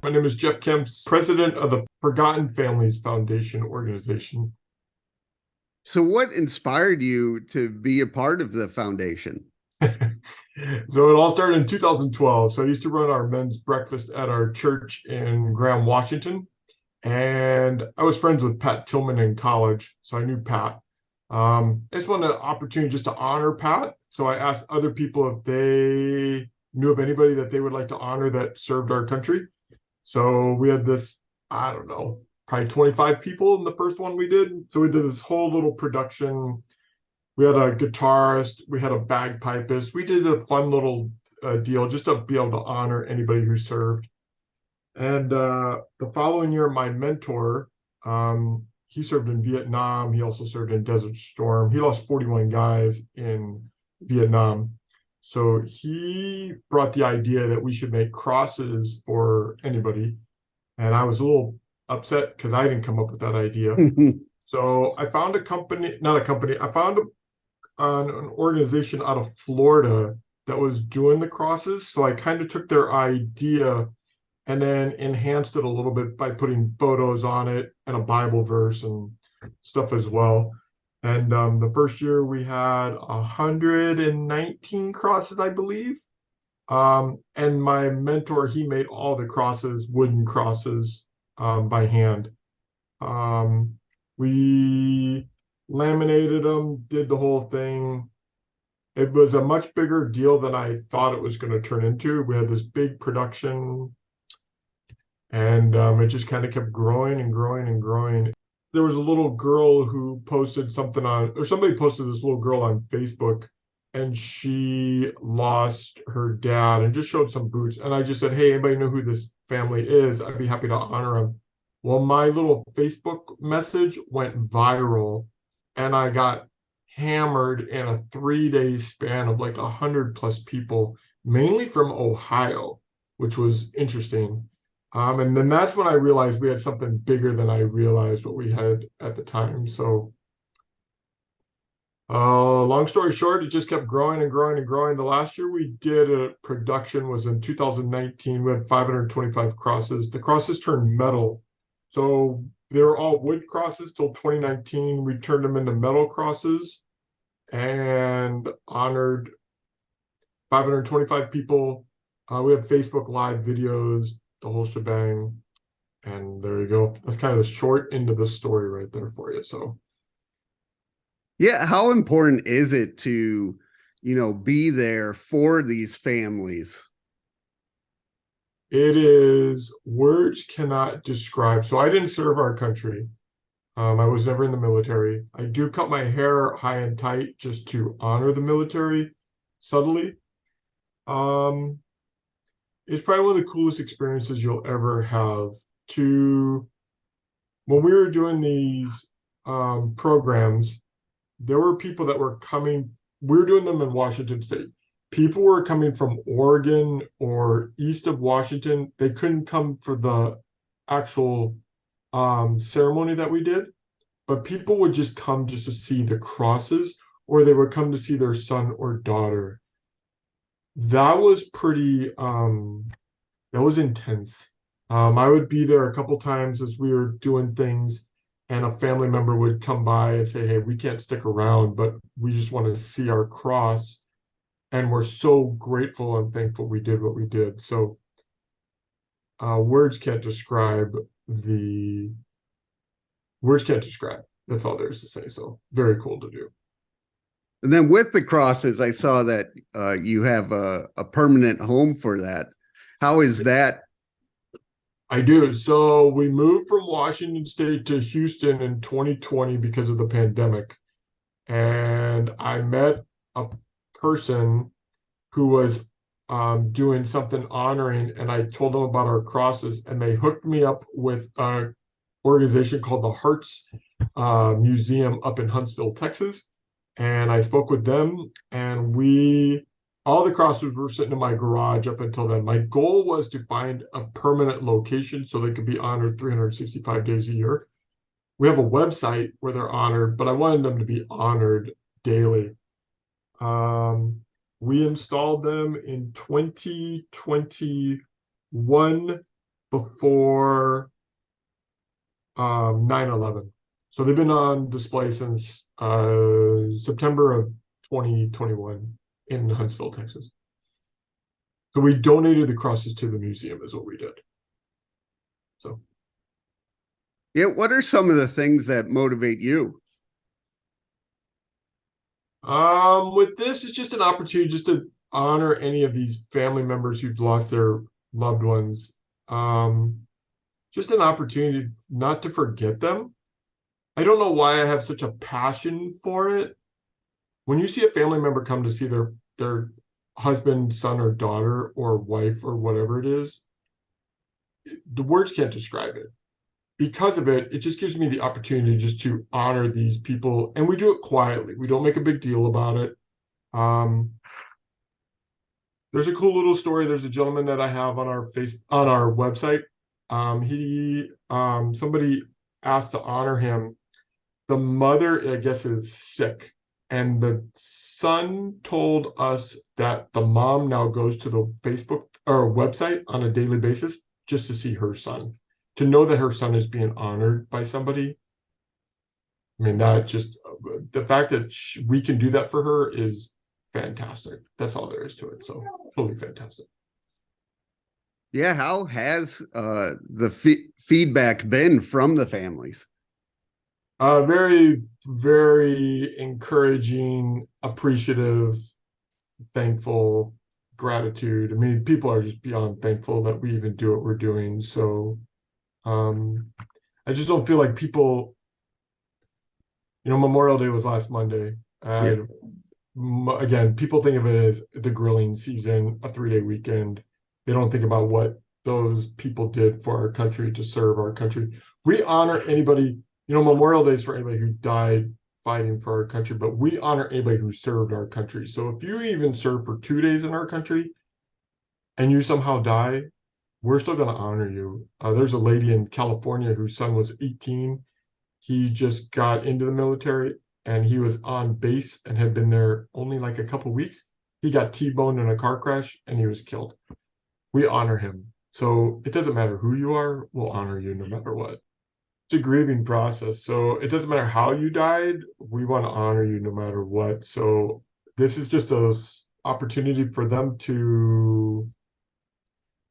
My name is Jeff Kemps, president of the Forgotten Families Foundation organization. So, what inspired you to be a part of the foundation? So it all started in 2012. So I used to run our men's breakfast at our church in Graham, Washington. And I was friends with Pat Tillman in college. So I knew Pat. I just wanted an opportunity just to honor Pat. So I asked other people if they knew of anybody that they would like to honor that served our country. So we had this, I don't know, probably 25 people in the first one we did. So we did this whole little production. We had a guitarist, we had a bagpipist. We did a fun little deal just to be able to honor anybody who served. And the following year, my mentor, he served in Vietnam. He also served in Desert Storm. He lost 41 guys in Vietnam. So he brought the idea that we should make crosses for anybody. And I was a little upset because I didn't come up with that idea. So I found a company, not a company, I found an organization out of Florida that was doing the crosses. So I kind of took their idea and then enhanced it a little bit by putting photos on it and a Bible verse and stuff as well. And the first year we had 119 crosses, I believe. And my mentor, he made all the crosses, wooden crosses, by hand. We laminated them, did the whole thing. It was a much bigger deal than I thought it was going to turn into. We had this big production, and it just kind of kept growing and growing and growing. There was a little girl who posted something on, or somebody posted this little girl on Facebook, and she lost her dad and just showed some boots. And I just said, hey, anybody know who this family is? I'd be happy to honor them. Well, my little Facebook message went viral, and I got hammered in a 3-day span of like 100+ people, mainly from Ohio, which was interesting. And then that's when I realized we had something bigger than I realized what we had at the time. So, long story short, it just kept growing and growing and growing. The last year we did a production was in 2019. We had 525 crosses. The crosses turned metal. So they were all wood crosses till 2019. We turned them into metal crosses and honored 525 people. We have Facebook Live videos, the whole shebang. And there you go. That's kind of the short end of the story right there for you. So, Yeah, how important is it to, be there for these families? it is words cannot describe. So I didn't serve our country. I was never in the military. I do cut my hair high and tight just to honor the military subtly. Um, it's probably one of the coolest experiences you'll ever have. To when we were doing these programs, there were people that were coming. We were doing them in Washington State. People were coming from Oregon or east of Washington. They couldn't come for the actual ceremony that we did, but people would just come just to see the crosses, or they would come to see their son or daughter. That was pretty that was intense. I would be there a couple times as we were doing things, and a family member would come by and say, hey, we can't stick around, but we just want to see our cross, and we're so grateful and thankful we did what we did. So words can't describe the words can't describe. That's all there is to say. So very cool to do. And then with the crosses, I saw that you have a permanent home for that. How is that? I do. So we moved from Washington State to Houston in 2020 because of the pandemic. And I met a person who was doing something honoring, and I told them about our crosses, and they hooked me up with an organization called the Hearts Museum up in Huntsville, Texas. And I spoke with them, and all the crosses were sitting in my garage up until then. My goal was to find a permanent location so they could be honored 365 days a year. We have a website where they're honored, but I wanted them to be honored daily. We installed them in 2021 before 9/11. So they've been on display since September of 2021 in Huntsville, Texas. So we donated the crosses to the museum, is what we did. So Yeah, what are some of the things that motivate you? with this, it's just an opportunity just to honor any of these family members who've lost their loved ones. Um, just an opportunity not to forget them. I don't know why I have such a passion for it. When you see a family member come to see their husband, son, or daughter, or wife, or whatever it is, the words can't describe it. Because of it, it just gives me the opportunity just to honor these people, and we do it quietly. We don't make a big deal about it. Um, there's a cool little story. There's a gentleman that I have on our website. He somebody asked to honor him. The mother, I guess, is sick, and the son told us that the mom now goes to the Facebook or website on a daily basis just to see her son, to know that her son is being honored by somebody. I mean, that just the fact that we can do that for her is fantastic. That's all there is to it. So totally fantastic. Yeah, how has the feedback been from the families? Very, very encouraging, appreciative, thankful, gratitude. I mean, people are just beyond thankful that we even do what we're doing. So um, I just don't feel like people, Memorial Day was last Monday. Yeah. Again, people think of it as the grilling season, a 3-day weekend. They don't think about what those people did for our country to serve our country. We honor anybody, Memorial Day is for anybody who died fighting for our country, but we honor anybody who served our country. So if you even serve for 2 days in our country and you somehow die, we're still going to honor you. There's a lady in California whose son was 18. He just got into the military and he was on base and had been there only like a couple weeks. He got T-boned in a car crash and he was killed. We honor him. So it doesn't matter who you are, we'll honor you no matter what. It's a grieving process. So it doesn't matter how you died, we want to honor you no matter what. So this is just a opportunity for them to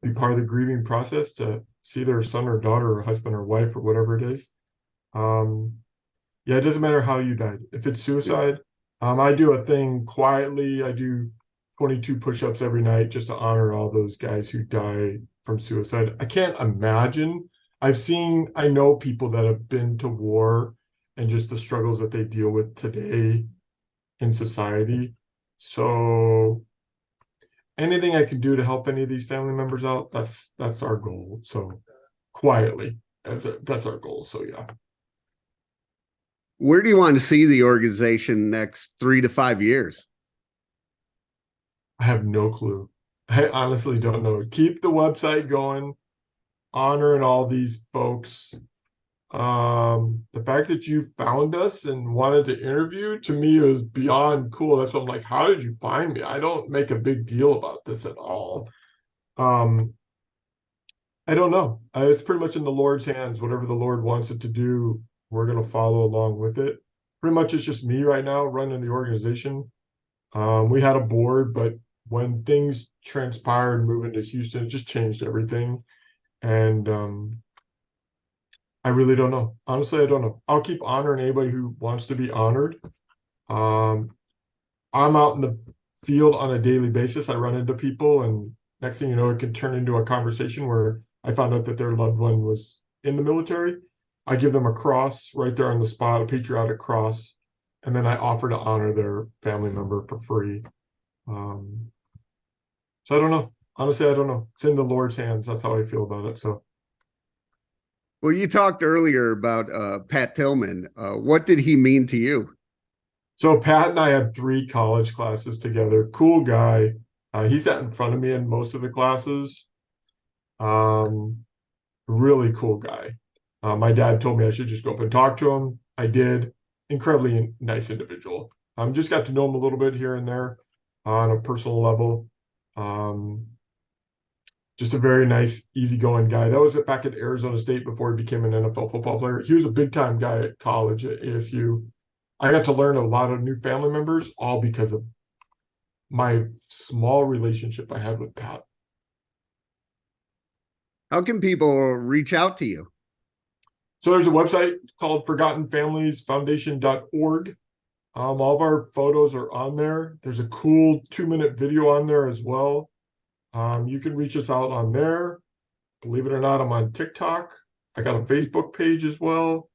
be part of the grieving process, to see their son or daughter or husband or wife or whatever it is. Yeah, it doesn't matter how you died. If it's suicide, I do a thing quietly. I do 22 push-ups every night just to honor all those guys who die from suicide. I can't imagine. I know people that have been to war and just the struggles that they deal with today in society. So anything I can do to help any of these family members out, that's our goal. So quietly, that's our goal. So yeah. Where do you want to see the organization next 3 to 5 years? I have no clue. I honestly don't know. Keep the website going, honoring all these folks. The fact that you found us and wanted to interview, to me, is beyond cool. That's what I'm like, how did you find me? I don't make a big deal about this at all. Um, I don't know. It's pretty much in the Lord's hands. Whatever the Lord wants it to do, we're going to follow along with it. Pretty much it's just me right now running the organization. We had a board, but when things transpired moving to Houston, it just changed everything. And I really don't know. Honestly, I don't know. I'll keep honoring anybody who wants to be honored. Um, I'm out in the field on a daily basis. I run into people, and next thing you know, it could turn into a conversation where I found out that their loved one was in the military. I give them a cross right there on the spot, a patriotic cross, and then I offer to honor their family member for free. So I don't know. Honestly, I don't know. It's in the Lord's hands. That's how I feel about it. So, Well, you talked earlier about Pat Tillman. What did he mean to you? so Pat and I had 3 college classes together. Cool guy. He sat in front of me in most of the classes. Um, really cool guy. My dad told me I should just go up and talk to him. I did. Incredibly nice individual. Just got to know him a little bit here and there on a personal level. Um, just a very nice, easygoing guy. That was back at Arizona State before he became an NFL football player. He was a big time guy at college at ASU. I got to learn a lot of new family members, all because of my small relationship I had with Pat. How can people reach out to you? So there's a website called ForgottenFamiliesFoundation.org. All of our photos are on there. There's a cool 2-minute video on there as well. You can reach us out on there. Believe it or not, I'm on TikTok. I got a Facebook page as well.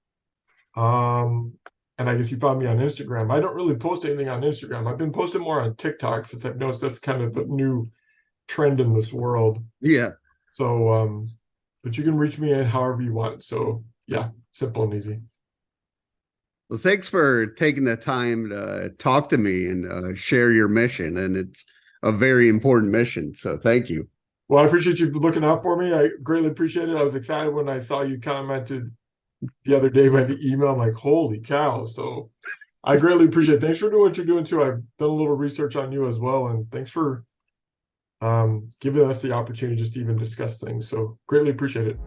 And I guess you found me on Instagram. I don't really post anything on Instagram. I've been posting more on TikTok since I've noticed that's kind of the new trend in this world. Yeah. So, but you can reach me in however you want. So yeah, simple and easy. Well, thanks for taking the time to talk to me and share your mission. And it's a very important mission. So thank you. Well, I appreciate you looking out for me. I greatly appreciate it. I was excited when I saw you commented the other day by the email. I'm like, holy cow. So I greatly appreciate it. Thanks for doing what you're doing too. I've done a little research on you as well. And thanks for giving us the opportunity just to even discuss things. So greatly appreciate it.